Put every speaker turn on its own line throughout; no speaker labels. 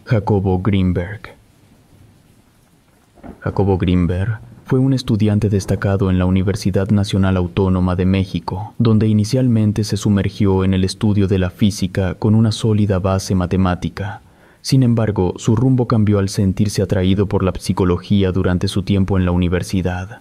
Jacobo Grinberg. Jacobo Grinberg fue un estudiante destacado en la Universidad Nacional Autónoma de México, donde inicialmente se sumergió en el estudio de la física con una sólida base matemática. Sin embargo, su rumbo cambió al sentirse atraído por la psicología durante su tiempo en la universidad.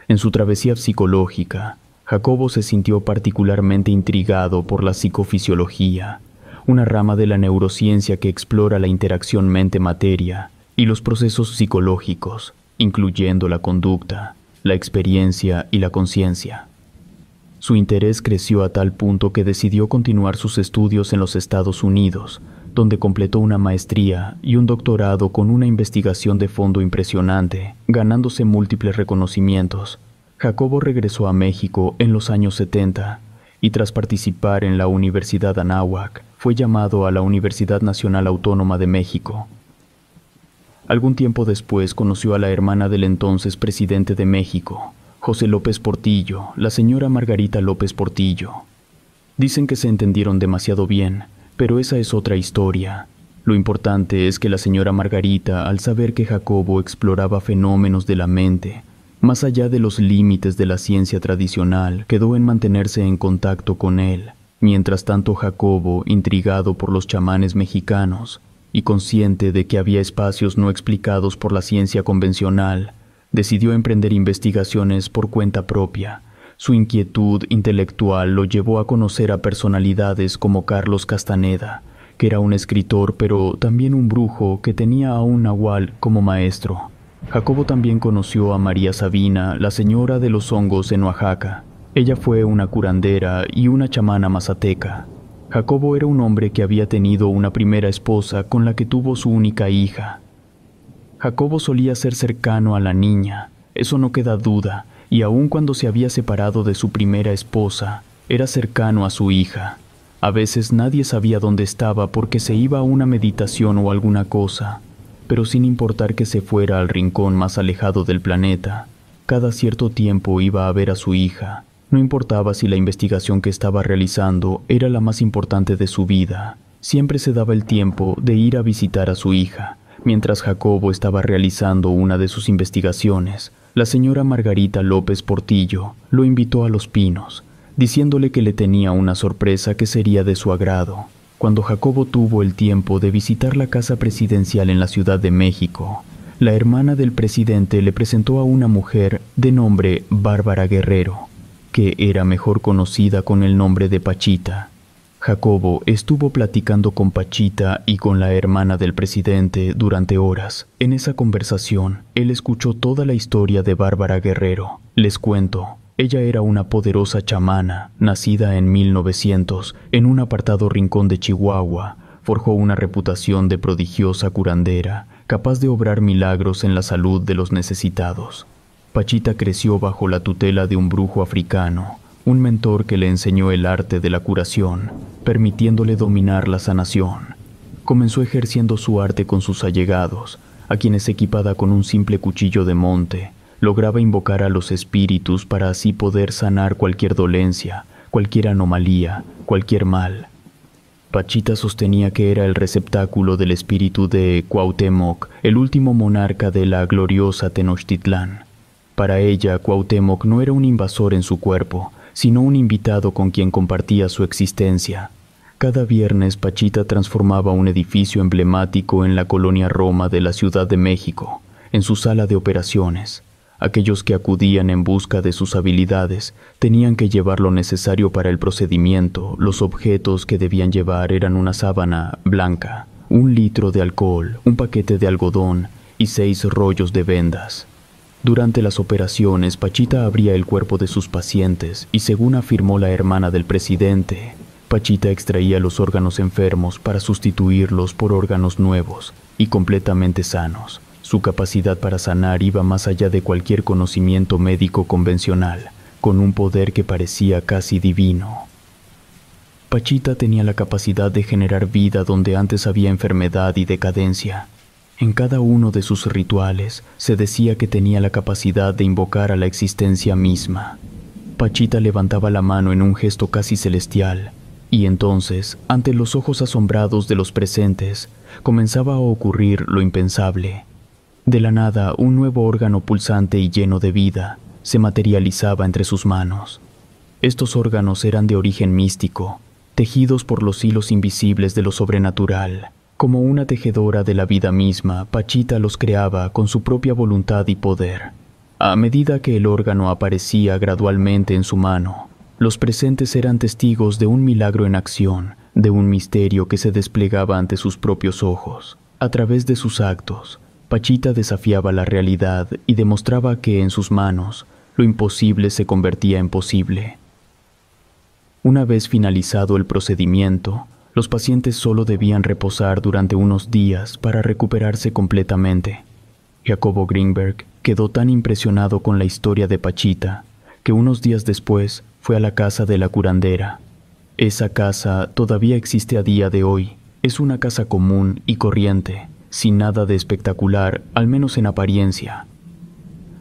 En su travesía psicológica, Jacobo se sintió particularmente intrigado por la psicofisiología, una rama de la neurociencia que explora la interacción mente-materia y los procesos psicológicos, incluyendo la conducta, la experiencia y la conciencia. Su interés creció a tal punto que decidió continuar sus estudios en los Estados Unidos, donde completó una maestría y un doctorado con una investigación de fondo impresionante, ganándose múltiples reconocimientos. Jacobo regresó a México en los años 70 y tras participar en la Universidad Anáhuac, fue llamado a la Universidad Nacional Autónoma de México. Algún tiempo después conoció a la hermana del entonces presidente de México, José López Portillo, la señora Margarita López Portillo. Dicen que se entendieron demasiado bien, pero esa es otra historia. Lo importante es que la señora Margarita, al saber que Jacobo exploraba fenómenos de la mente, más allá de los límites de la ciencia tradicional, quedó en mantenerse en contacto con él. Mientras tanto, Jacobo, intrigado por los chamanes mexicanos y consciente de que había espacios no explicados por la ciencia convencional, decidió emprender investigaciones por cuenta propia. Su inquietud intelectual lo llevó a conocer a personalidades como Carlos Castaneda, que era un escritor pero también un brujo que tenía a un nahual como maestro. Jacobo también conoció a María Sabina, la señora de los hongos en Oaxaca. Ella fue una curandera y una chamana mazateca. Jacobo era un hombre que había tenido una primera esposa con la que tuvo su única hija. Jacobo solía ser cercano a la niña, eso no queda duda, y aun cuando se había separado de su primera esposa, era cercano a su hija. A veces nadie sabía dónde estaba porque se iba a una meditación o alguna cosa, pero sin importar que se fuera al rincón más alejado del planeta, cada cierto tiempo iba a ver a su hija. No importaba si la investigación que estaba realizando era la más importante de su vida, siempre se daba el tiempo de ir a visitar a su hija. Mientras Jacobo estaba realizando una de sus investigaciones, la señora Margarita López Portillo lo invitó a Los Pinos, diciéndole que le tenía una sorpresa que sería de su agrado. Cuando Jacobo tuvo el tiempo de visitar la casa presidencial en la Ciudad de México, la hermana del presidente le presentó a una mujer de nombre Bárbara Guerrero, que era mejor conocida con el nombre de Pachita. Jacobo estuvo platicando con Pachita y con la hermana del presidente durante horas. En esa conversación, él escuchó toda la historia de Bárbara Guerrero. Les cuento, ella era una poderosa chamana, nacida en 1900, en un apartado rincón de Chihuahua. Forjó una reputación de prodigiosa curandera, capaz de obrar milagros en la salud de los necesitados. Pachita creció bajo la tutela de un brujo africano, un mentor que le enseñó el arte de la curación, permitiéndole dominar la sanación. Comenzó ejerciendo su arte con sus allegados, a quienes equipada con un simple cuchillo de monte, lograba invocar a los espíritus para así poder sanar cualquier dolencia, cualquier anomalía, cualquier mal. Pachita sostenía que era el receptáculo del espíritu de Cuauhtémoc, el último monarca de la gloriosa Tenochtitlán. Para ella, Cuauhtémoc no era un invasor en su cuerpo, sino un invitado con quien compartía su existencia. Cada viernes, Pachita transformaba un edificio emblemático en la colonia Roma de la Ciudad de México, en su sala de operaciones. Aquellos que acudían en busca de sus habilidades tenían que llevar lo necesario para el procedimiento. Los objetos que debían llevar eran una sábana blanca, 1 litro de alcohol, un paquete de algodón y 6 rollos de vendas. Durante las operaciones, Pachita abría el cuerpo de sus pacientes y, según afirmó la hermana del presidente, Pachita extraía los órganos enfermos para sustituirlos por órganos nuevos y completamente sanos. Su capacidad para sanar iba más allá de cualquier conocimiento médico convencional, con un poder que parecía casi divino. Pachita tenía la capacidad de generar vida donde antes había enfermedad y decadencia. En cada uno de sus rituales se decía que tenía la capacidad de invocar a la existencia misma. Pachita levantaba la mano en un gesto casi celestial, y entonces, ante los ojos asombrados de los presentes, comenzaba a ocurrir lo impensable. De la nada, un nuevo órgano pulsante y lleno de vida se materializaba entre sus manos. Estos órganos eran de origen místico, tejidos por los hilos invisibles de lo sobrenatural. Como una tejedora de la vida misma, Pachita los creaba con su propia voluntad y poder. A medida que el órgano aparecía gradualmente en su mano, los presentes eran testigos de un milagro en acción, de un misterio que se desplegaba ante sus propios ojos. A través de sus actos, Pachita desafiaba la realidad y demostraba que en sus manos lo imposible se convertía en posible. Una vez finalizado el procedimiento, los pacientes solo debían reposar durante unos días para recuperarse completamente. Jacobo Greenberg quedó tan impresionado con la historia de Pachita que unos días después fue a la casa de la curandera. Esa casa todavía existe a día de hoy. Es una casa común y corriente, sin nada de espectacular, al menos en apariencia.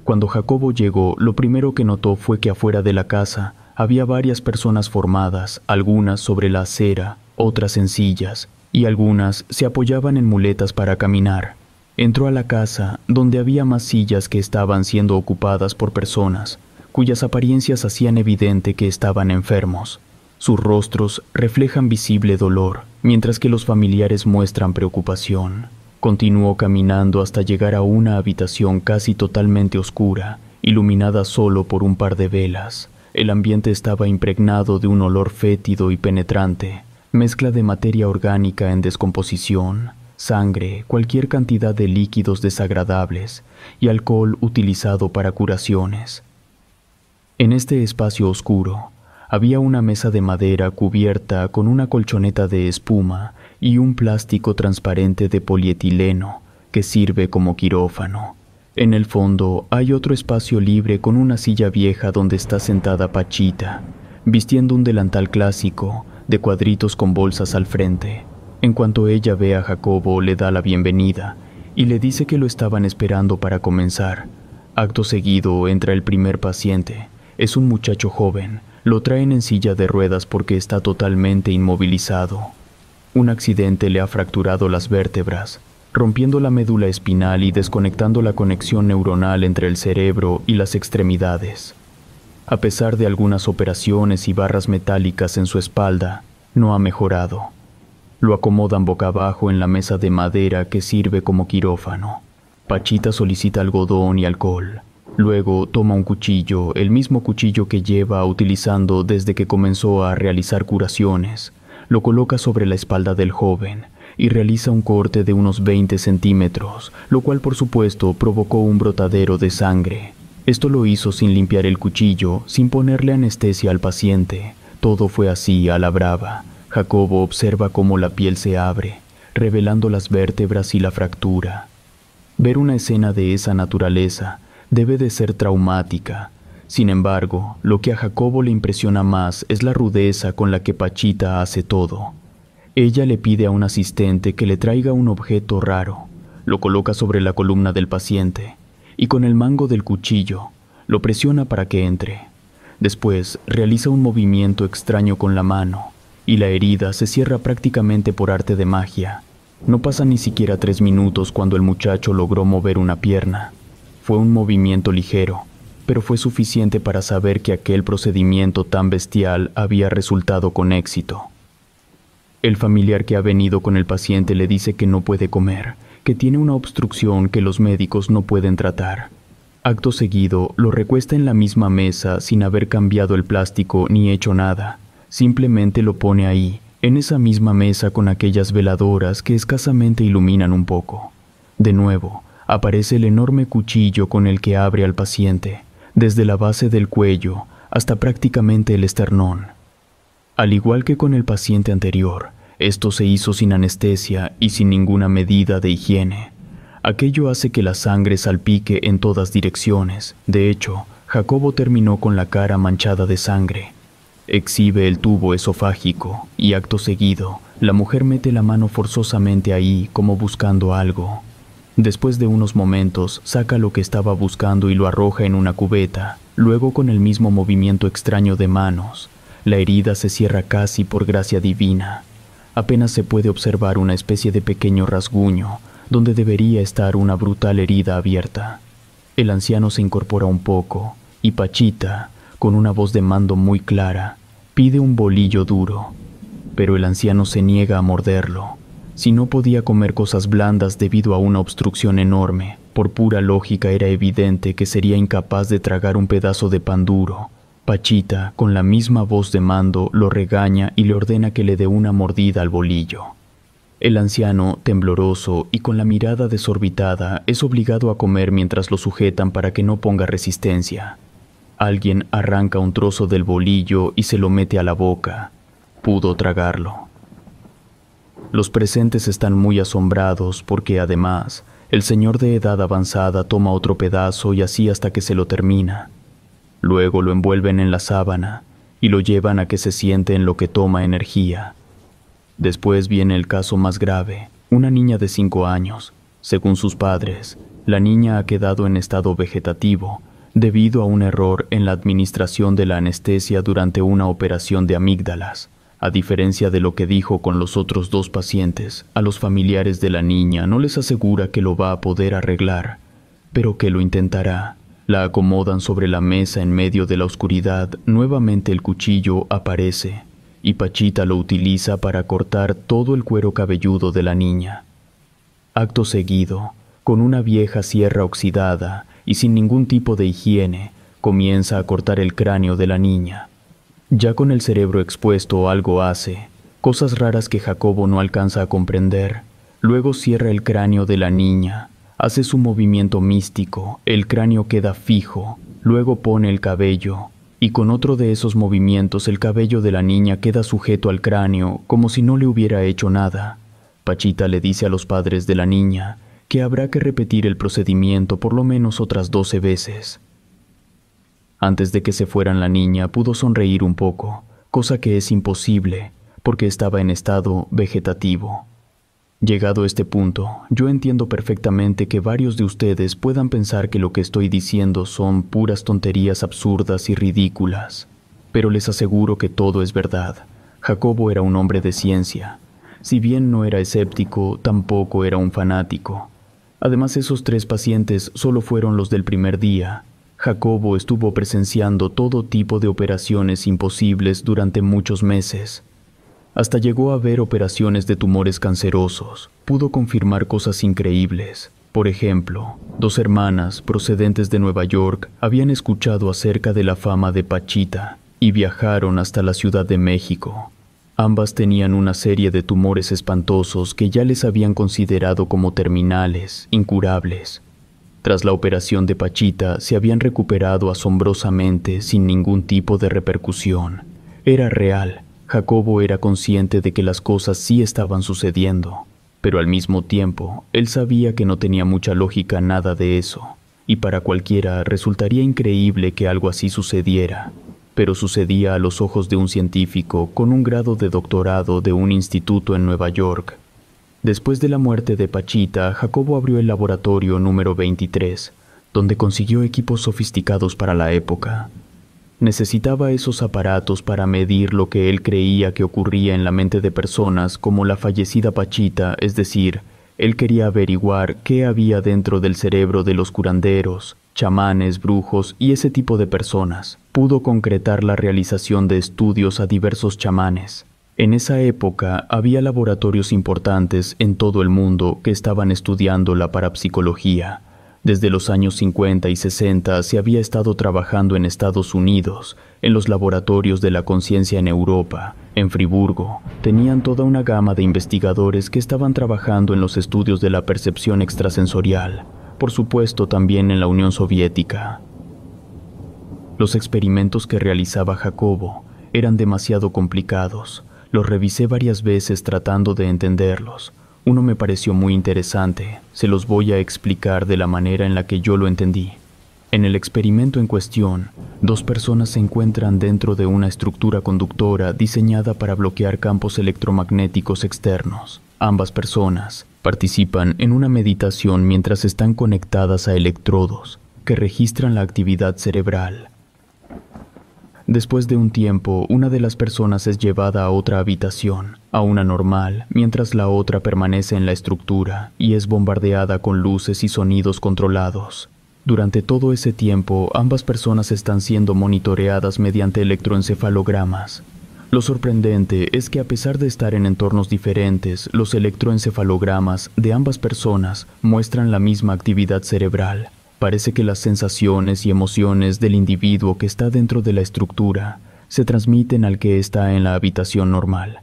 Cuando Jacobo llegó, lo primero que notó fue que afuera de la casa había varias personas formadas, algunas sobre la acera, otras en sillas, y algunas se apoyaban en muletas para caminar. Entró a la casa, donde había más sillas que estaban siendo ocupadas por personas, cuyas apariencias hacían evidente que estaban enfermos. Sus rostros reflejan visible dolor, mientras que los familiares muestran preocupación. Continuó caminando hasta llegar a una habitación casi totalmente oscura, iluminada solo por un par de velas. El ambiente estaba impregnado de un olor fétido y penetrante, mezcla de materia orgánica en descomposición, sangre, cualquier cantidad de líquidos desagradables y alcohol utilizado para curaciones. En este espacio oscuro, había una mesa de madera cubierta con una colchoneta de espuma y un plástico transparente de polietileno que sirve como quirófano. En el fondo hay otro espacio libre con una silla vieja donde está sentada Pachita, vistiendo un delantal clásico de cuadritos con bolsas al frente. En cuanto ella ve a Jacobo, le da la bienvenida y le dice que lo estaban esperando para comenzar. Acto seguido entra el primer paciente. Es un muchacho joven. Lo traen en silla de ruedas porque está totalmente inmovilizado. Un accidente le ha fracturado las vértebras, rompiendo la médula espinal y desconectando la conexión neuronal entre el cerebro y las extremidades. A pesar de algunas operaciones y barras metálicas en su espalda, no ha mejorado. Lo acomodan boca abajo en la mesa de madera que sirve como quirófano. Pachita solicita algodón y alcohol. Luego toma un cuchillo, el mismo cuchillo que lleva utilizando desde que comenzó a realizar curaciones. Lo coloca sobre la espalda del joven y realiza un corte de unos 20 centímetros, lo cual por supuesto provocó un brotadero de sangre. Esto lo hizo sin limpiar el cuchillo, sin ponerle anestesia al paciente. Todo fue así a la brava. Jacobo observa cómo la piel se abre, revelando las vértebras y la fractura. Ver una escena de esa naturaleza debe de ser traumática. Sin embargo, lo que a Jacobo le impresiona más es la rudeza con la que Pachita hace todo. Ella le pide a un asistente que le traiga un objeto raro, lo coloca sobre la columna del paciente y con el mango del cuchillo lo presiona para que entre. Después realiza un movimiento extraño con la mano y la herida se cierra prácticamente por arte de magia. No pasan ni siquiera 3 minutos cuando el muchacho logró mover una pierna. Fue un movimiento ligero, pero fue suficiente para saber que aquel procedimiento tan bestial había resultado con éxito. El familiar que ha venido con el paciente le dice que no puede comer, que tiene una obstrucción que los médicos no pueden tratar. Acto seguido, lo recuesta en la misma mesa sin haber cambiado el plástico ni hecho nada. Simplemente lo pone ahí, en esa misma mesa con aquellas veladoras que escasamente iluminan un poco. De nuevo, aparece el enorme cuchillo con el que abre al paciente, desde la base del cuello hasta prácticamente el esternón. Al igual que con el paciente anterior, esto se hizo sin anestesia y sin ninguna medida de higiene. Aquello hace que la sangre salpique en todas direcciones. De hecho, Jacobo terminó con la cara manchada de sangre. Exhibe el tubo esofágico y acto seguido, la mujer mete la mano forzosamente ahí como buscando algo. Después de unos momentos, saca lo que estaba buscando y lo arroja en una cubeta. Luego, con el mismo movimiento extraño de manos, la herida se cierra casi por gracia divina. Apenas se puede observar una especie de pequeño rasguño donde debería estar una brutal herida abierta. El anciano se incorpora un poco y Pachita, con una voz de mando muy clara, pide un bolillo duro, pero el anciano se niega a morderlo. Si no podía comer cosas blandas debido a una obstrucción enorme, por pura lógica era evidente que sería incapaz de tragar un pedazo de pan duro. Pachita, con la misma voz de mando, lo regaña y le ordena que le dé una mordida al bolillo. El anciano, tembloroso y con la mirada desorbitada, es obligado a comer mientras lo sujetan para que no ponga resistencia. Alguien arranca un trozo del bolillo y se lo mete a la boca. Pudo tragarlo. Los presentes están muy asombrados porque, además, el señor de edad avanzada toma otro pedazo y así hasta que se lo termina. Luego lo envuelven en la sábana y lo llevan a que se siente en lo que toma energía. Después viene el caso más grave, una niña de 5 años. Según sus padres, la niña ha quedado en estado vegetativo debido a un error en la administración de la anestesia durante una operación de amígdalas. A diferencia de lo que dijo con los otros 2 pacientes, a los familiares de la niña no les asegura que lo va a poder arreglar, pero que lo intentará. La acomodan sobre la mesa en medio de la oscuridad. Nuevamente el cuchillo aparece y Pachita lo utiliza para cortar todo el cuero cabelludo de la niña. Acto seguido, con una vieja sierra oxidada y sin ningún tipo de higiene, comienza a cortar el cráneo de la niña. Ya con el cerebro expuesto algo hace, cosas raras que Jacobo no alcanza a comprender. Luego cierra el cráneo de la niña, hace su movimiento místico, el cráneo queda fijo, luego pone el cabello, y con otro de esos movimientos el cabello de la niña queda sujeto al cráneo como si no le hubiera hecho nada. Pachita le dice a los padres de la niña que habrá que repetir el procedimiento por lo menos otras 12 veces. Antes de que se fueran la niña pudo sonreír un poco, cosa que es imposible porque estaba en estado vegetativo. Llegado a este punto, yo entiendo perfectamente que varios de ustedes puedan pensar que lo que estoy diciendo son puras tonterías absurdas y ridículas, pero les aseguro que todo es verdad. Jacobo era un hombre de ciencia. Si bien no era escéptico, tampoco era un fanático. Además, esos 3 pacientes solo fueron los del primer día. Jacobo estuvo presenciando todo tipo de operaciones imposibles durante muchos meses. Hasta llegó a ver operaciones de tumores cancerosos. Pudo confirmar cosas increíbles. Por ejemplo, 2 hermanas procedentes de Nueva York habían escuchado acerca de la fama de Pachita y viajaron hasta la Ciudad de México. Ambas tenían una serie de tumores espantosos que ya les habían considerado como terminales, incurables. Tras la operación de Pachita, se habían recuperado asombrosamente sin ningún tipo de repercusión. Era real. Jacobo era consciente de que las cosas sí estaban sucediendo, pero al mismo tiempo, él sabía que no tenía mucha lógica nada de eso, y para cualquiera resultaría increíble que algo así sucediera, pero sucedía a los ojos de un científico con un grado de doctorado de un instituto en Nueva York. Después de la muerte de Pachita, Jacobo abrió el laboratorio número 23, donde consiguió equipos sofisticados para la época. Necesitaba esos aparatos para medir lo que él creía que ocurría en la mente de personas como la fallecida Pachita, es decir, él quería averiguar qué había dentro del cerebro de los curanderos, chamanes, brujos y ese tipo de personas. Pudo concretar la realización de estudios a diversos chamanes. En esa época había laboratorios importantes en todo el mundo que estaban estudiando la parapsicología. Desde los años 50 y 60 se había estado trabajando en Estados Unidos, en los laboratorios de la conciencia en Europa, en Friburgo. Tenían toda una gama de investigadores que estaban trabajando en los estudios de la percepción extrasensorial, por supuesto también en la Unión Soviética. Los experimentos que realizaba Jacobo eran demasiado complicados. Los revisé varias veces tratando de entenderlos. Uno me pareció muy interesante, se los voy a explicar de la manera en la que yo lo entendí. En el experimento en cuestión, 2 personas se encuentran dentro de una estructura conductora diseñada para bloquear campos electromagnéticos externos. Ambas personas participan en una meditación mientras están conectadas a electrodos que registran la actividad cerebral. Después de un tiempo, una de las personas es llevada a otra habitación, a una normal, mientras la otra permanece en la estructura y es bombardeada con luces y sonidos controlados. Durante todo ese tiempo, ambas personas están siendo monitoreadas mediante electroencefalogramas. Lo sorprendente es que a pesar de estar en entornos diferentes, los electroencefalogramas de ambas personas muestran la misma actividad cerebral. Parece que las sensaciones y emociones del individuo que está dentro de la estructura se transmiten al que está en la habitación normal.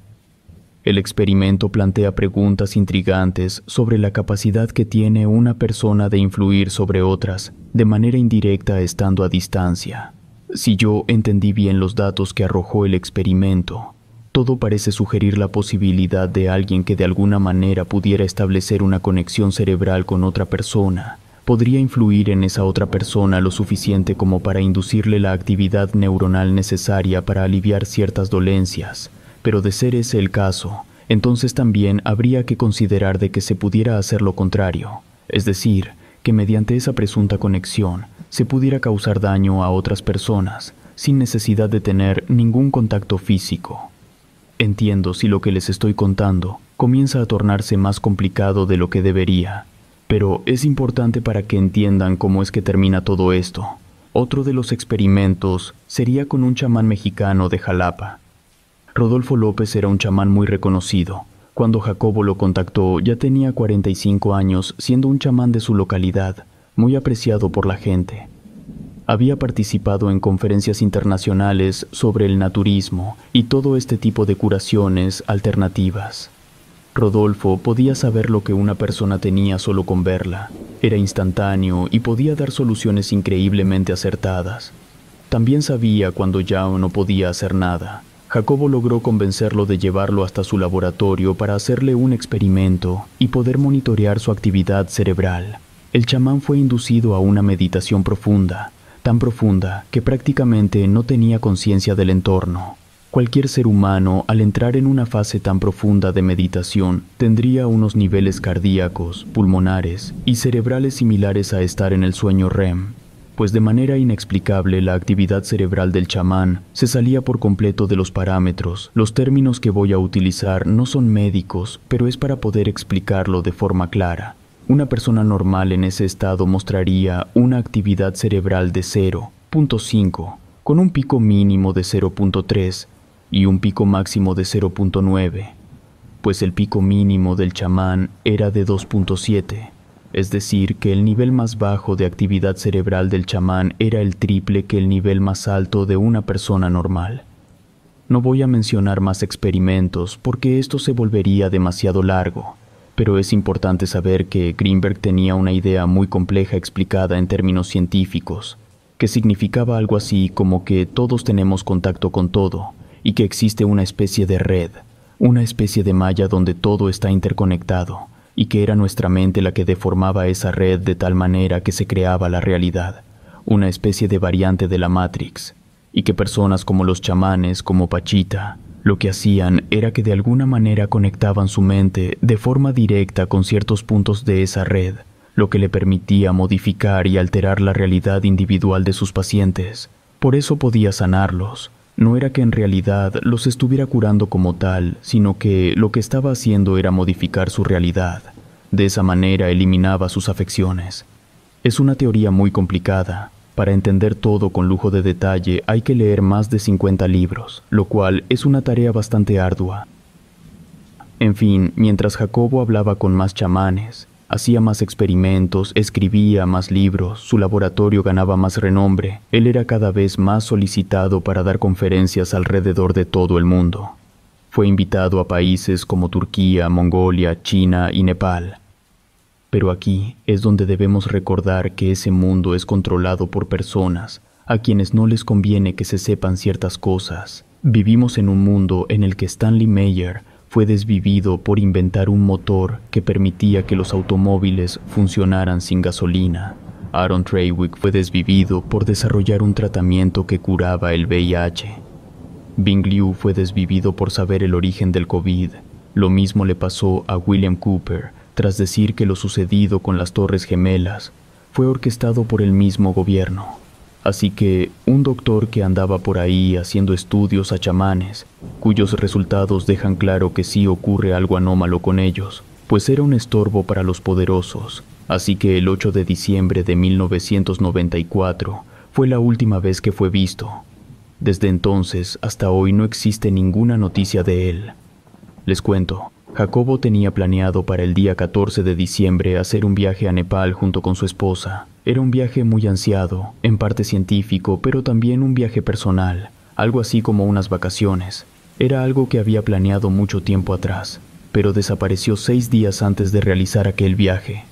El experimento plantea preguntas intrigantes sobre la capacidad que tiene una persona de influir sobre otras de manera indirecta estando a distancia. Si yo entendí bien los datos que arrojó el experimento, todo parece sugerir la posibilidad de alguien que de alguna manera pudiera establecer una conexión cerebral con otra persona. Podría influir en esa otra persona lo suficiente como para inducirle la actividad neuronal necesaria para aliviar ciertas dolencias. Pero de ser ese el caso, entonces también habría que considerar de que se pudiera hacer lo contrario, es decir, que mediante esa presunta conexión se pudiera causar daño a otras personas sin necesidad de tener ningún contacto físico. Entiendo si lo que les estoy contando comienza a tornarse más complicado de lo que debería, pero es importante para que entiendan cómo es que termina todo esto. Otro de los experimentos sería con un chamán mexicano de Jalapa. Rodolfo López era un chamán muy reconocido. Cuando Jacobo lo contactó, ya tenía 45 años, siendo un chamán de su localidad, muy apreciado por la gente. Había participado en conferencias internacionales sobre el naturismo y todo este tipo de curaciones alternativas. Rodolfo podía saber lo que una persona tenía solo con verla. Era instantáneo y podía dar soluciones increíblemente acertadas. También sabía cuando ya no podía hacer nada. Jacobo logró convencerlo de llevarlo hasta su laboratorio para hacerle un experimento y poder monitorear su actividad cerebral. El chamán fue inducido a una meditación profunda, tan profunda que prácticamente no tenía conciencia del entorno. Cualquier ser humano, al entrar en una fase tan profunda de meditación, tendría unos niveles cardíacos, pulmonares y cerebrales similares a estar en el sueño REM. Pues de manera inexplicable la actividad cerebral del chamán se salía por completo de los parámetros. Los términos que voy a utilizar no son médicos, pero es para poder explicarlo de forma clara. Una persona normal en ese estado mostraría una actividad cerebral de 0.5, con un pico mínimo de 0.3 y un pico máximo de 0.9, pues el pico mínimo del chamán era de 2.7. Es decir, que el nivel más bajo de actividad cerebral del chamán era el triple que el nivel más alto de una persona normal. No voy a mencionar más experimentos porque esto se volvería demasiado largo, pero es importante saber que Greenberg tenía una idea muy compleja explicada en términos científicos, que significaba algo así como que todos tenemos contacto con todo y que existe una especie de red, una especie de malla donde todo está interconectado, y que era nuestra mente la que deformaba esa red de tal manera que se creaba la realidad, una especie de variante de la Matrix, y que personas como los chamanes, como Pachita, lo que hacían era que de alguna manera conectaban su mente de forma directa con ciertos puntos de esa red, lo que le permitía modificar y alterar la realidad individual de sus pacientes. Por eso podía sanarlos. No era que en realidad los estuviera curando como tal, sino que lo que estaba haciendo era modificar su realidad. De esa manera eliminaba sus afecciones. Es una teoría muy complicada. Para entender todo con lujo de detalle hay que leer más de 50 libros, lo cual es una tarea bastante ardua. En fin, mientras Jacobo hablaba con más chamanes, hacía más experimentos, escribía más libros, su laboratorio ganaba más renombre, él era cada vez más solicitado para dar conferencias alrededor de todo el mundo. Fue invitado a países como Turquía, Mongolia, China y Nepal. Pero aquí es donde debemos recordar que ese mundo es controlado por personas a quienes no les conviene que se sepan ciertas cosas. Vivimos en un mundo en el que Stanley Meyer fue desvivido por inventar un motor que permitía que los automóviles funcionaran sin gasolina. Aaron Treywick fue desvivido por desarrollar un tratamiento que curaba el VIH. Bing Liu fue desvivido por saber el origen del COVID. Lo mismo le pasó a William Cooper, tras decir que lo sucedido con las Torres Gemelas fue orquestado por el mismo gobierno. Así que un doctor que andaba por ahí haciendo estudios a chamanes, cuyos resultados dejan claro que sí ocurre algo anómalo con ellos, pues era un estorbo para los poderosos. Así que el 8 de diciembre de 1994 fue la última vez que fue visto. Desde entonces hasta hoy no existe ninguna noticia de él. Les cuento, Jacobo tenía planeado para el día 14 de diciembre hacer un viaje a Nepal junto con su esposa. Era un viaje muy ansiado, en parte científico, pero también un viaje personal, algo así como unas vacaciones. Era algo que había planeado mucho tiempo atrás, pero desapareció 6 días antes de realizar aquel viaje.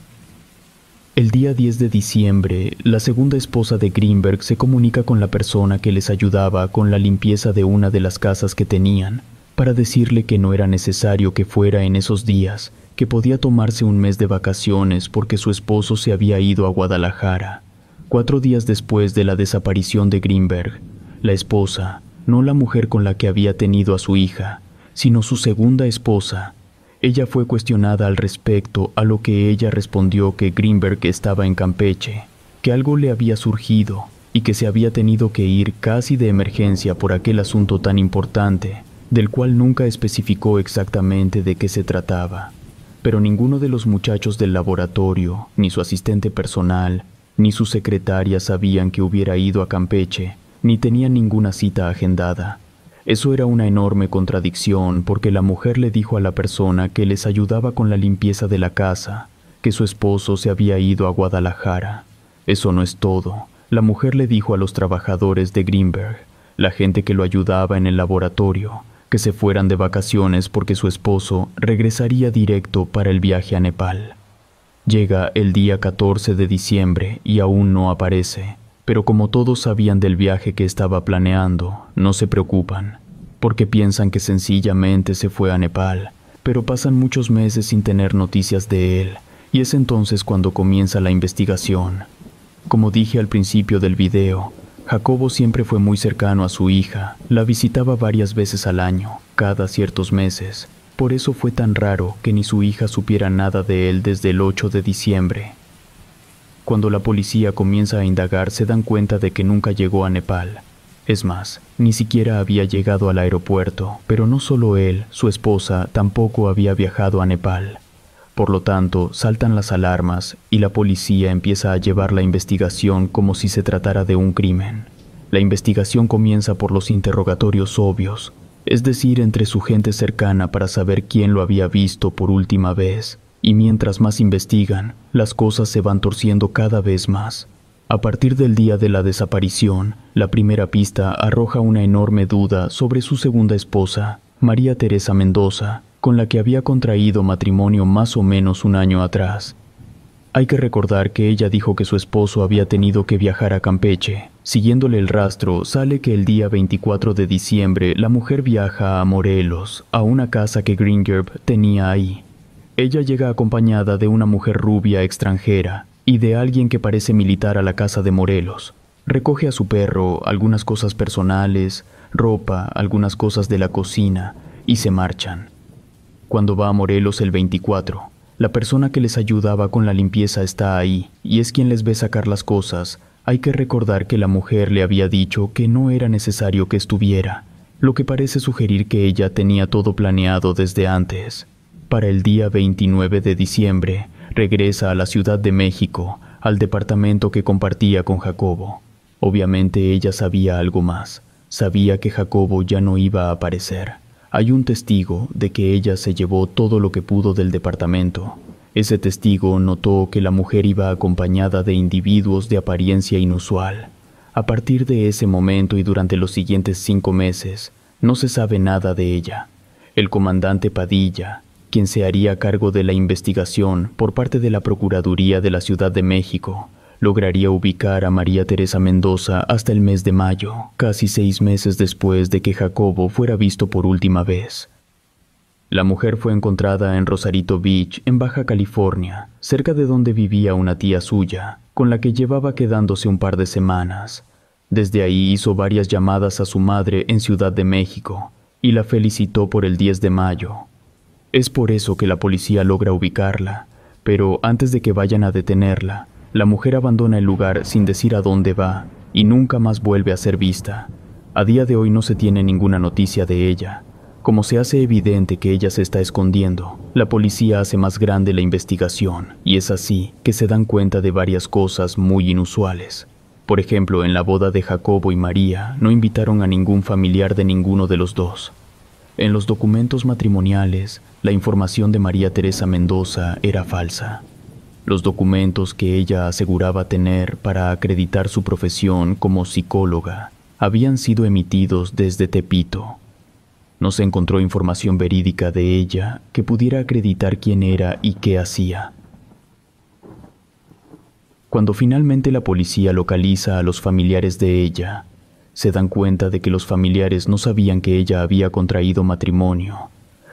El día 10 de diciembre, la segunda esposa de Greenberg se comunica con la persona que les ayudaba con la limpieza de una de las casas que tenían, para decirle que no era necesario que fuera en esos días, que podía tomarse un mes de vacaciones porque su esposo se había ido a Guadalajara. 4 días después de la desaparición de Greenberg, la esposa, no la mujer con la que había tenido a su hija, sino su segunda esposa, ella fue cuestionada al respecto, a lo que ella respondió que Greenberg estaba en Campeche, que algo le había surgido y que se había tenido que ir casi de emergencia por aquel asunto tan importante, del cual nunca especificó exactamente de qué se trataba. Pero ninguno de los muchachos del laboratorio, ni su asistente personal, ni su secretaria sabían que hubiera ido a Campeche, ni tenían ninguna cita agendada. Eso era una enorme contradicción porque la mujer le dijo a la persona que les ayudaba con la limpieza de la casa que su esposo se había ido a Guadalajara. Eso no es todo. La mujer le dijo a los trabajadores de Greenberg, la gente que lo ayudaba en el laboratorio, que se fueran de vacaciones porque su esposo regresaría directo para el viaje a Nepal. Llega el día 14 de diciembre y aún no aparece. Pero como todos sabían del viaje que estaba planeando, no se preocupan, porque piensan que sencillamente se fue a Nepal, pero pasan muchos meses sin tener noticias de él, y es entonces cuando comienza la investigación. Como dije al principio del video, Jacobo siempre fue muy cercano a su hija, la visitaba varias veces al año, cada ciertos meses. Por eso fue tan raro que ni su hija supiera nada de él desde el 8 de diciembre. Cuando la policía comienza a indagar, se dan cuenta de que nunca llegó a Nepal. Es más, ni siquiera había llegado al aeropuerto, pero no solo él, su esposa, tampoco había viajado a Nepal. Por lo tanto, saltan las alarmas y la policía empieza a llevar la investigación como si se tratara de un crimen. La investigación comienza por los interrogatorios obvios, es decir, entre su gente cercana para saber quién lo había visto por última vez. Y mientras más investigan, las cosas se van torciendo cada vez más. A partir del día de la desaparición, la primera pista arroja una enorme duda sobre su segunda esposa, María Teresa Mendoza, con la que había contraído matrimonio más o menos un año atrás. Hay que recordar que ella dijo que su esposo había tenido que viajar a Campeche. Siguiéndole el rastro, sale que el día 24 de diciembre la mujer viaja a Morelos, a una casa que Greenberg tenía ahí. Ella llega acompañada de una mujer rubia extranjera y de alguien que parece militar a la casa de Morelos. Recoge a su perro, algunas cosas personales, ropa, algunas cosas de la cocina y se marchan. Cuando va a Morelos el 24, la persona que les ayudaba con la limpieza está ahí y es quien les ve sacar las cosas. Hay que recordar que la mujer le había dicho que no era necesario que estuviera, lo que parece sugerir que ella tenía todo planeado desde antes. Para el día 29 de diciembre, regresa a la Ciudad de México, al departamento que compartía con Jacobo. Obviamente ella sabía algo más. Sabía que Jacobo ya no iba a aparecer. Hay un testigo de que ella se llevó todo lo que pudo del departamento. Ese testigo notó que la mujer iba acompañada de individuos de apariencia inusual. A partir de ese momento y durante los siguientes 5 meses, no se sabe nada de ella. El comandante Padilla, quien se haría cargo de la investigación por parte de la Procuraduría de la Ciudad de México, lograría ubicar a María Teresa Mendoza hasta el mes de mayo, casi 6 meses después de que Jacobo fuera visto por última vez. La mujer fue encontrada en Rosarito Beach, en Baja California, cerca de donde vivía una tía suya, con la que llevaba quedándose un par de semanas. Desde ahí hizo varias llamadas a su madre en Ciudad de México y la felicitó por el 10 de mayo. Es por eso que la policía logra ubicarla, pero antes de que vayan a detenerla, la mujer abandona el lugar sin decir a dónde va. y nunca más vuelve a ser vista. A día de hoy no se tiene ninguna noticia de ella. Como se hace evidente que ella se está escondiendo, la policía hace más grande la investigación, y es así que se dan cuenta de varias cosas muy inusuales. Por ejemplo, en la boda de Jacobo y María no invitaron a ningún familiar de ninguno de los dos. En los documentos matrimoniales, la información de María Teresa Mendoza era falsa. Los documentos que ella aseguraba tener para acreditar su profesión como psicóloga habían sido emitidos desde Tepito. No se encontró información verídica de ella que pudiera acreditar quién era y qué hacía. Cuando finalmente la policía localiza a los familiares de ella, se dan cuenta de que los familiares no sabían que ella había contraído matrimonio,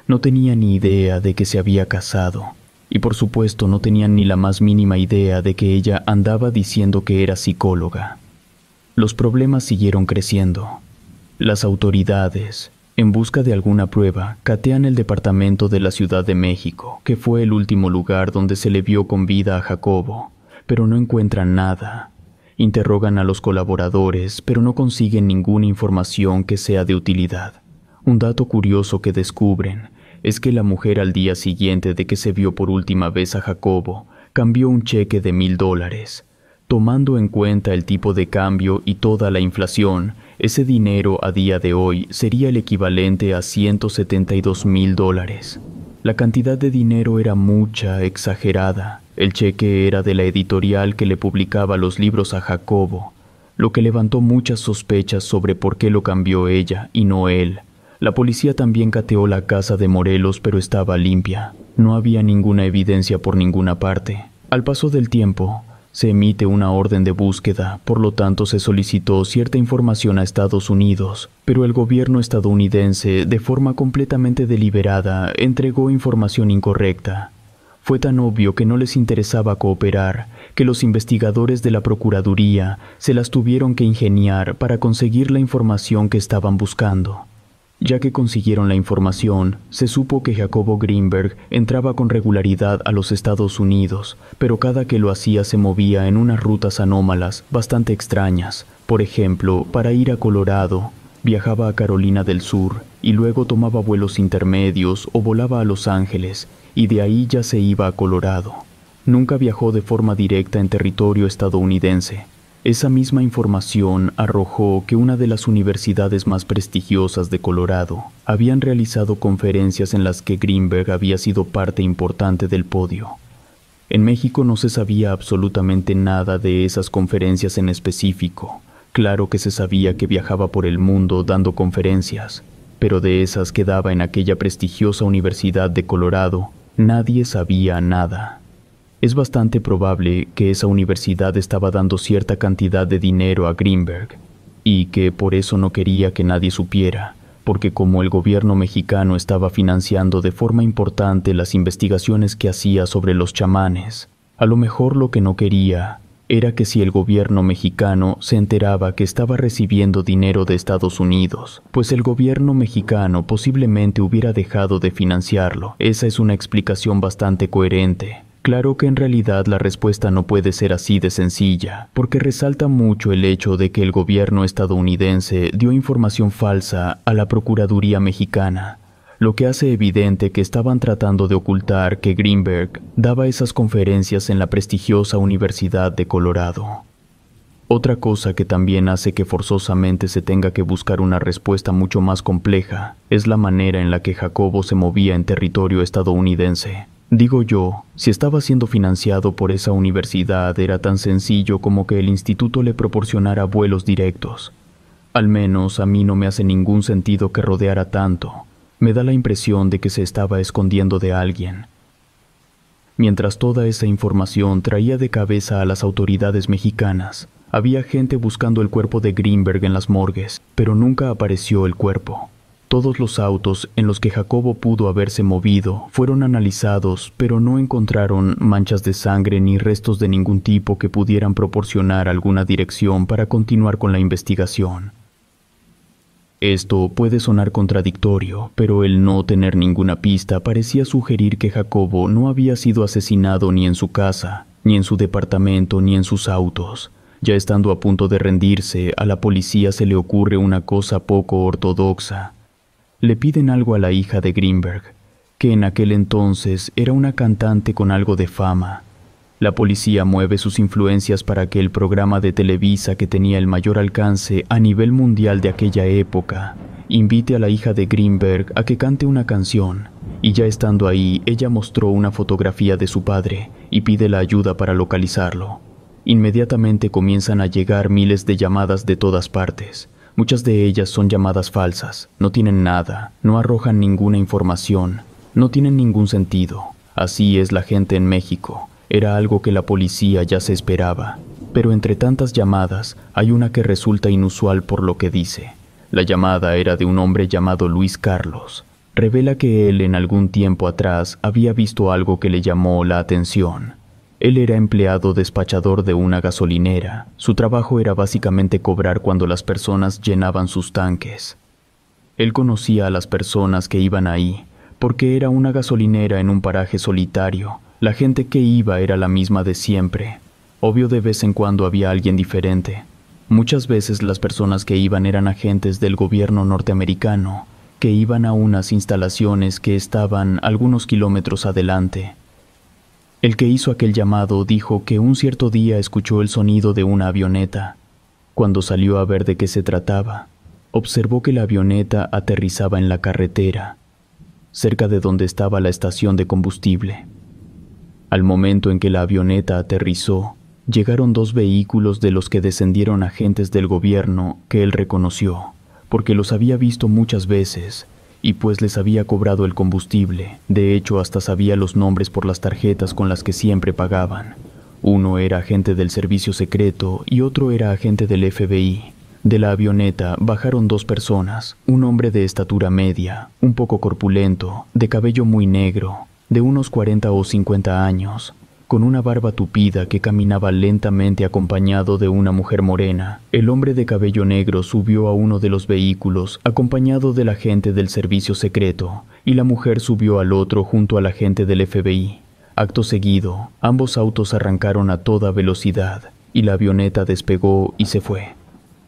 no tenían ni idea de que se había casado, y por supuesto no tenían ni la más mínima idea de que ella andaba diciendo que era psicóloga. Los problemas siguieron creciendo. Las autoridades, en busca de alguna prueba, catean el departamento de la Ciudad de México, que fue el último lugar donde se le vio con vida a Jacobo, pero no encuentran nada. Interrogan a los colaboradores, pero no consiguen ninguna información que sea de utilidad. Un dato curioso que descubren es que la mujer al día siguiente de que se vio por última vez a Jacobo, cambió un cheque de $1,000. Tomando en cuenta el tipo de cambio y toda la inflación, ese dinero a día de hoy sería el equivalente a $172,000. La cantidad de dinero era mucha, exagerada. El cheque era de la editorial que le publicaba los libros a Jacobo, lo que levantó muchas sospechas sobre por qué lo cambió ella y no él. La policía también cateó la casa de Morelos, pero estaba limpia. No había ninguna evidencia por ninguna parte. Al paso del tiempo, se emite una orden de búsqueda, por lo tanto se solicitó cierta información a Estados Unidos, pero el gobierno estadounidense, de forma completamente deliberada, entregó información incorrecta. Fue tan obvio que no les interesaba cooperar, que los investigadores de la Procuraduría se las tuvieron que ingeniar para conseguir la información que estaban buscando. Ya que consiguieron la información, se supo que Jacobo Greenberg entraba con regularidad a los Estados Unidos, pero cada que lo hacía se movía en unas rutas anómalas, bastante extrañas. Por ejemplo, para ir a Colorado, viajaba a Carolina del Sur y luego tomaba vuelos intermedios o volaba a Los Ángeles, y de ahí ya se iba a Colorado. Nunca viajó de forma directa en territorio estadounidense. Esa misma información arrojó que una de las universidades más prestigiosas de Colorado habían realizado conferencias en las que Greenberg había sido parte importante del podio. En México no se sabía absolutamente nada de esas conferencias en específico. Claro que se sabía que viajaba por el mundo dando conferencias, pero de esas que daba en aquella prestigiosa Universidad de Colorado, nadie sabía nada. Es bastante probable que esa universidad estaba dando cierta cantidad de dinero a Greenberg, y que por eso no quería que nadie supiera, porque como el gobierno mexicano estaba financiando de forma importante las investigaciones que hacía sobre los chamanes, a lo mejor lo que no quería era que si el gobierno mexicano se enteraba que estaba recibiendo dinero de Estados Unidos, pues el gobierno mexicano posiblemente hubiera dejado de financiarlo. Esa es una explicación bastante coherente. Claro que en realidad la respuesta no puede ser así de sencilla, porque resalta mucho el hecho de que el gobierno estadounidense dio información falsa a la Procuraduría mexicana, lo que hace evidente que estaban tratando de ocultar que Greenberg daba esas conferencias en la prestigiosa Universidad de Colorado. Otra cosa que también hace que forzosamente se tenga que buscar una respuesta mucho más compleja es la manera en la que Jacobo se movía en territorio estadounidense. Digo yo, si estaba siendo financiado por esa universidad era tan sencillo como que el instituto le proporcionara vuelos directos. Al menos a mí no me hace ningún sentido que rodeara tanto. Me da la impresión de que se estaba escondiendo de alguien. Mientras toda esa información traía de cabeza a las autoridades mexicanas, había gente buscando el cuerpo de Greenberg en las morgues, pero nunca apareció el cuerpo. Todos los autos en los que Jacobo pudo haberse movido fueron analizados, pero no encontraron manchas de sangre ni restos de ningún tipo que pudieran proporcionar alguna dirección para continuar con la investigación. Esto puede sonar contradictorio, pero el no tener ninguna pista parecía sugerir que Jacobo no había sido asesinado ni en su casa, ni en su departamento, ni en sus autos. Ya estando a punto de rendirse, a la policía se le ocurre una cosa poco ortodoxa. Le piden algo a la hija de Greenberg, que en aquel entonces era una cantante con algo de fama. La policía mueve sus influencias para que el programa de Televisa que tenía el mayor alcance a nivel mundial de aquella época invite a la hija de Greenberg a que cante una canción, y ya estando ahí, ella mostró una fotografía de su padre y pide la ayuda para localizarlo. Inmediatamente comienzan a llegar miles de llamadas de todas partes. Muchas de ellas son llamadas falsas, no tienen nada, no arrojan ninguna información, no tienen ningún sentido. Así es la gente en México. Era algo que la policía ya se esperaba. Pero entre tantas llamadas, hay una que resulta inusual por lo que dice. La llamada era de un hombre llamado Luis Carlos. Revela que él en algún tiempo atrás había visto algo que le llamó la atención. Él era empleado despachador de una gasolinera. Su trabajo era básicamente cobrar cuando las personas llenaban sus tanques. Él conocía a las personas que iban ahí, porque era una gasolinera en un paraje solitario. La gente que iba era la misma de siempre. Obvio, de vez en cuando había alguien diferente. Muchas veces las personas que iban eran agentes del gobierno norteamericano, que iban a unas instalaciones que estaban algunos kilómetros adelante. El que hizo aquel llamado dijo que un cierto día escuchó el sonido de una avioneta. Cuando salió a ver de qué se trataba, observó que la avioneta aterrizaba en la carretera, cerca de donde estaba la estación de combustible. Al momento en que la avioneta aterrizó, llegaron 2 vehículos de los que descendieron agentes del gobierno que él reconoció, porque los había visto muchas veces, y pues les había cobrado el combustible. De hecho, hasta sabía los nombres por las tarjetas con las que siempre pagaban. Uno era agente del servicio secreto y otro era agente del FBI. De la avioneta bajaron 2 personas, un hombre de estatura media, un poco corpulento, de cabello muy negro, de unos 40 o 50 años, con una barba tupida que caminaba lentamente acompañado de una mujer morena. El hombre de cabello negro subió a uno de los vehículos acompañado del agente del servicio secreto y la mujer subió al otro junto al agente del FBI. Acto seguido, ambos autos arrancaron a toda velocidad y la avioneta despegó y se fue.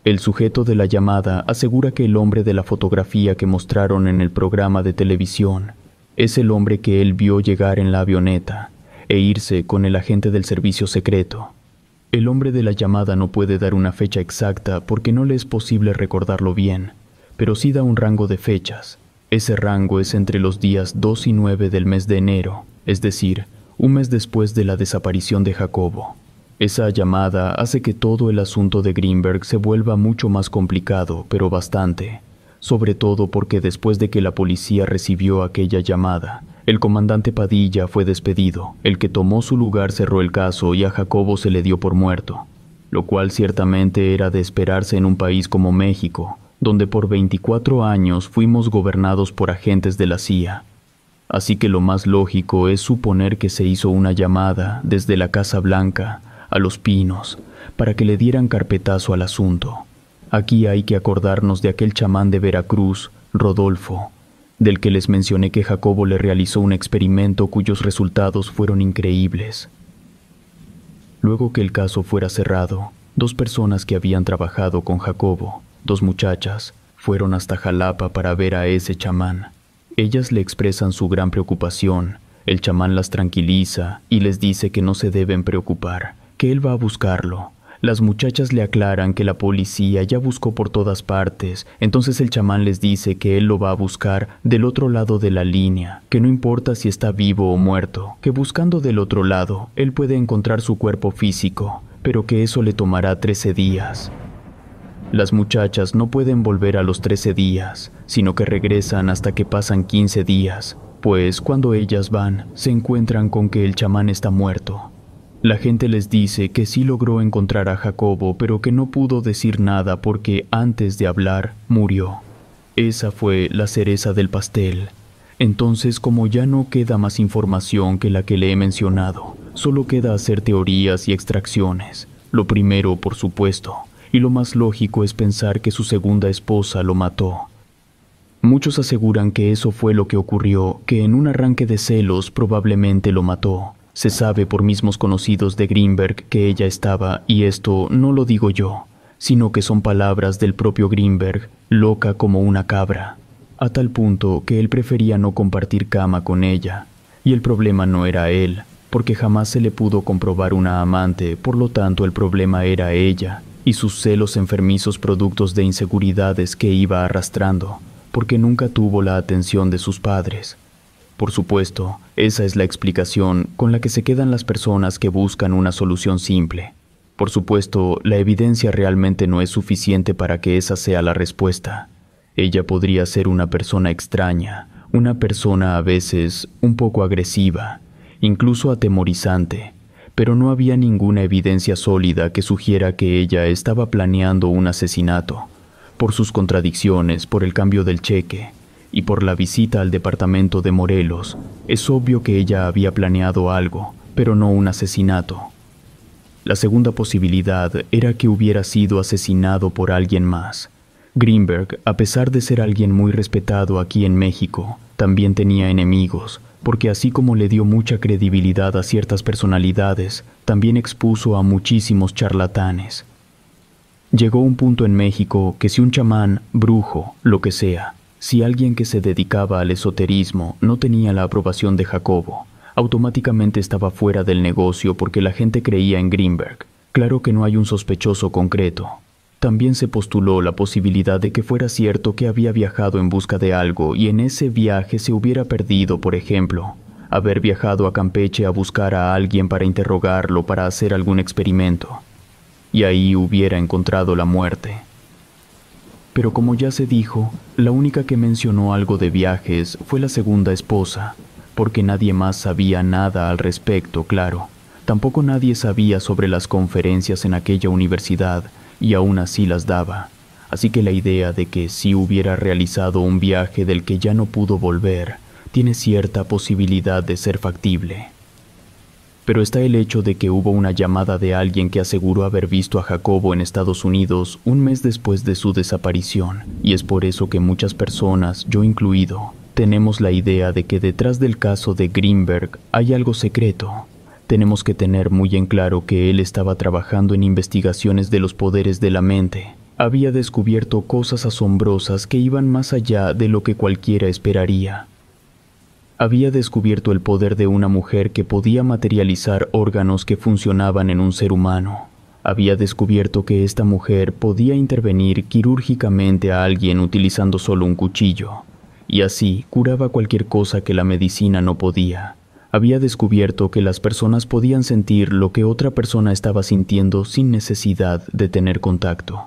El sujeto de la llamada asegura que el hombre de la fotografía que mostraron en el programa de televisión es el hombre que él vio llegar en la avioneta e irse con el agente del servicio secreto. El hombre de la llamada no puede dar una fecha exacta porque no le es posible recordarlo bien, pero sí da un rango de fechas. Ese rango es entre los días 2 y 9 del mes de enero, es decir, un mes después de la desaparición de Jacobo. Esa llamada hace que todo el asunto de Greenberg se vuelva mucho más complicado, pero bastante. Sobre todo porque después de que la policía recibió aquella llamada, el comandante Padilla fue despedido. El que tomó su lugar cerró el caso y a Jacobo se le dio por muerto, lo cual ciertamente era de esperarse en un país como México, donde por 24 años fuimos gobernados por agentes de la CIA. Así que lo más lógico es suponer que se hizo una llamada desde la Casa Blanca a Los Pinos para que le dieran carpetazo al asunto. Aquí hay que acordarnos de aquel chamán de Veracruz, Rodolfo, del que les mencioné que Jacobo le realizó un experimento cuyos resultados fueron increíbles. Luego que el caso fuera cerrado, 2 personas que habían trabajado con Jacobo, 2 muchachas, fueron hasta Jalapa para ver a ese chamán. Ellas le expresan su gran preocupación. El chamán las tranquiliza y les dice que no se deben preocupar, que él va a buscarlo. Las muchachas le aclaran que la policía ya buscó por todas partes, entonces el chamán les dice que él lo va a buscar del otro lado de la línea, que no importa si está vivo o muerto, que buscando del otro lado, él puede encontrar su cuerpo físico, pero que eso le tomará 13 días. Las muchachas no pueden volver a los 13 días, sino que regresan hasta que pasan 15 días, pues cuando ellas van, se encuentran con que el chamán está muerto. La gente les dice que sí logró encontrar a Jacobo, pero que no pudo decir nada porque antes de hablar murió. Esa fue la cereza del pastel. Entonces, como ya no queda más información que la que le he mencionado, solo queda hacer teorías y extracciones. Lo primero, por supuesto, y lo más lógico es pensar que su segunda esposa lo mató. Muchos aseguran que eso fue lo que ocurrió, que en un arranque de celos probablemente lo mató. Se sabe por mismos conocidos de Greenberg que ella estaba, y esto no lo digo yo, sino que son palabras del propio Greenberg, loca como una cabra, a tal punto que él prefería no compartir cama con ella. Y el problema no era él, porque jamás se le pudo comprobar una amante, por lo tanto el problema era ella, y sus celos enfermizos productos de inseguridades que iba arrastrando, porque nunca tuvo la atención de sus padres. Por supuesto, esa es la explicación con la que se quedan las personas que buscan una solución simple. Por supuesto, la evidencia realmente no es suficiente para que esa sea la respuesta. Ella podría ser una persona extraña, una persona a veces un poco agresiva, incluso atemorizante, pero no había ninguna evidencia sólida que sugiera que ella estaba planeando un asesinato. Por sus contradicciones, por el cambio del cheque y por la visita al departamento de Morelos, es obvio que ella había planeado algo, pero no un asesinato. La segunda posibilidad era que hubiera sido asesinado por alguien más. Greenberg, a pesar de ser alguien muy respetado aquí en México, también tenía enemigos, porque así como le dio mucha credibilidad a ciertas personalidades, también expuso a muchísimos charlatanes. Llegó un punto en México que si un chamán, brujo, lo que sea, si alguien que se dedicaba al esoterismo no tenía la aprobación de Jacobo, automáticamente estaba fuera del negocio porque la gente creía en Greenberg. Claro que no hay un sospechoso concreto. También se postuló la posibilidad de que fuera cierto que había viajado en busca de algo y en ese viaje se hubiera perdido, por ejemplo, haber viajado a Campeche a buscar a alguien para interrogarlo para hacer algún experimento, y ahí hubiera encontrado la muerte. Pero como ya se dijo, la única que mencionó algo de viajes fue la segunda esposa, porque nadie más sabía nada al respecto, claro. Tampoco nadie sabía sobre las conferencias en aquella universidad, y aún así las daba. Así que la idea de que sí hubiera realizado un viaje del que ya no pudo volver, tiene cierta posibilidad de ser factible. Pero está el hecho de que hubo una llamada de alguien que aseguró haber visto a Jacobo en Estados Unidos un mes después de su desaparición, y es por eso que muchas personas, yo incluido, tenemos la idea de que detrás del caso de Greenberg hay algo secreto. Tenemos que tener muy en claro que él estaba trabajando en investigaciones de los poderes de la mente. Había descubierto cosas asombrosas que iban más allá de lo que cualquiera esperaría. Había descubierto el poder de una mujer que podía materializar órganos que funcionaban en un ser humano. Había descubierto que esta mujer podía intervenir quirúrgicamente a alguien utilizando solo un cuchillo, y así curaba cualquier cosa que la medicina no podía. Había descubierto que las personas podían sentir lo que otra persona estaba sintiendo sin necesidad de tener contacto.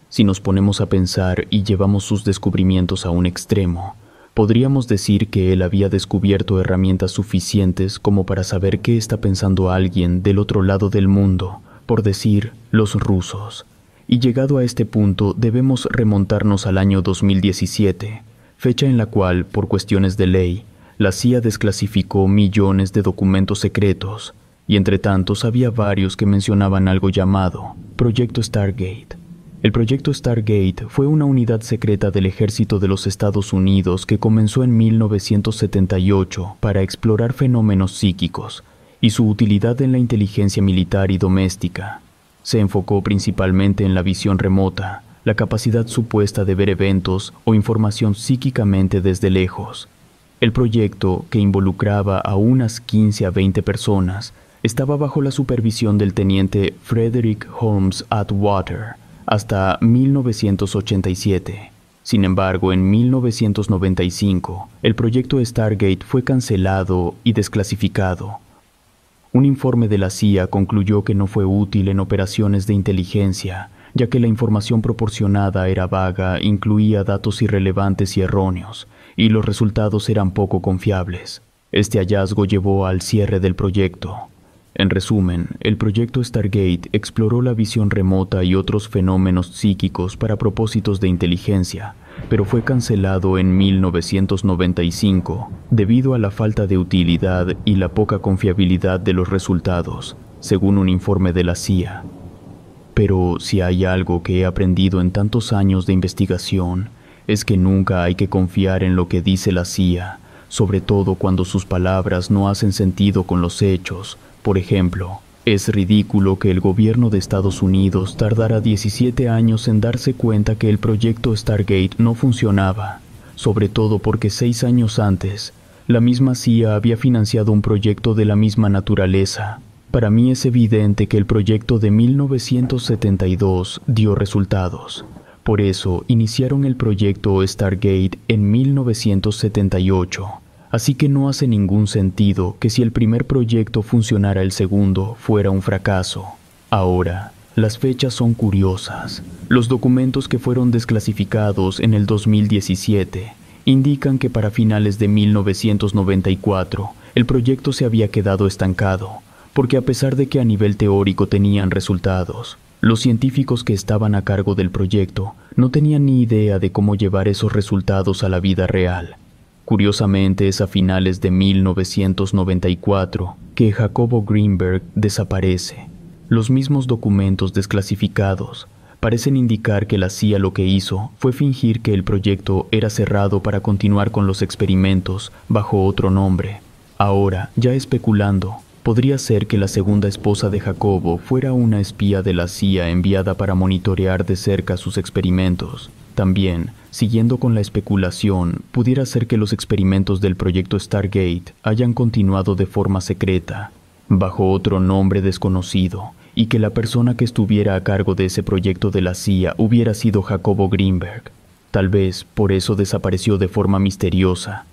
Si nos ponemos a pensar y llevamos sus descubrimientos a un extremo, podríamos decir que él había descubierto herramientas suficientes como para saber qué está pensando alguien del otro lado del mundo, por decir, los rusos. Y llegado a este punto debemos remontarnos al año 2017, fecha en la cual, por cuestiones de ley, la CIA desclasificó millones de documentos secretos, y entre tantos había varios que mencionaban algo llamado Proyecto Stargate. El Proyecto Stargate fue una unidad secreta del ejército de los Estados Unidos que comenzó en 1978 para explorar fenómenos psíquicos y su utilidad en la inteligencia militar y doméstica. Se enfocó principalmente en la visión remota, la capacidad supuesta de ver eventos o información psíquicamente desde lejos. El proyecto, que involucraba a unas 15 a 20 personas, estaba bajo la supervisión del teniente Frederick Holmes Atwater hasta 1987. Sin embargo, en 1995, el proyecto Stargate fue cancelado y desclasificado. Un informe de la CIA concluyó que no fue útil en operaciones de inteligencia, ya que la información proporcionada era vaga, incluía datos irrelevantes y erróneos, y los resultados eran poco confiables. Este hallazgo llevó al cierre del proyecto. En resumen, el proyecto Stargate exploró la visión remota y otros fenómenos psíquicos para propósitos de inteligencia, pero fue cancelado en 1995 debido a la falta de utilidad y la poca confiabilidad de los resultados, según un informe de la CIA. Pero si hay algo que he aprendido en tantos años de investigación, es que nunca hay que confiar en lo que dice la CIA, sobre todo cuando sus palabras no hacen sentido con los hechos. Por ejemplo, es ridículo que el gobierno de Estados Unidos tardara 17 años en darse cuenta que el proyecto Stargate no funcionaba, sobre todo porque 6 años antes, la misma CIA había financiado un proyecto de la misma naturaleza. Para mí es evidente que el proyecto de 1972 dio resultados. Por eso iniciaron el proyecto Stargate en 1978. Así que no hace ningún sentido que si el primer proyecto funcionara el segundo fuera un fracaso. Ahora, las fechas son curiosas. Los documentos que fueron desclasificados en el 2017 indican que para finales de 1994 el proyecto se había quedado estancado, porque a pesar de que a nivel teórico tenían resultados, los científicos que estaban a cargo del proyecto no tenían ni idea de cómo llevar esos resultados a la vida real. Curiosamente, es a finales de 1994 que Jacobo Greenberg desaparece. Los mismos documentos desclasificados parecen indicar que la CIA lo que hizo fue fingir que el proyecto era cerrado para continuar con los experimentos bajo otro nombre. Ahora, ya especulando, podría ser que la segunda esposa de Jacobo fuera una espía de la CIA enviada para monitorear de cerca sus experimentos. También, siguiendo con la especulación, pudiera ser que los experimentos del proyecto Stargate hayan continuado de forma secreta, bajo otro nombre desconocido, y que la persona que estuviera a cargo de ese proyecto de la CIA hubiera sido Jacobo Greenberg. Tal vez por eso desapareció de forma misteriosa.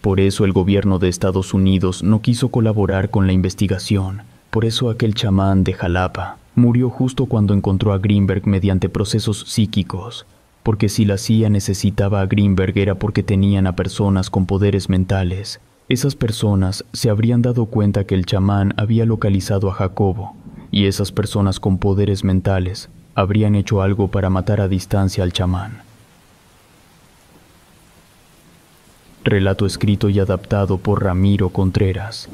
Por eso el gobierno de Estados Unidos no quiso colaborar con la investigación. Por eso aquel chamán de Jalapa murió justo cuando encontró a Greenberg mediante procesos psíquicos. Porque si la CIA necesitaba a Greenberg era porque tenían a personas con poderes mentales. Esas personas se habrían dado cuenta que el chamán había localizado a Jacobo, y esas personas con poderes mentales habrían hecho algo para matar a distancia al chamán. Relato escrito y adaptado por Ramiro Contreras.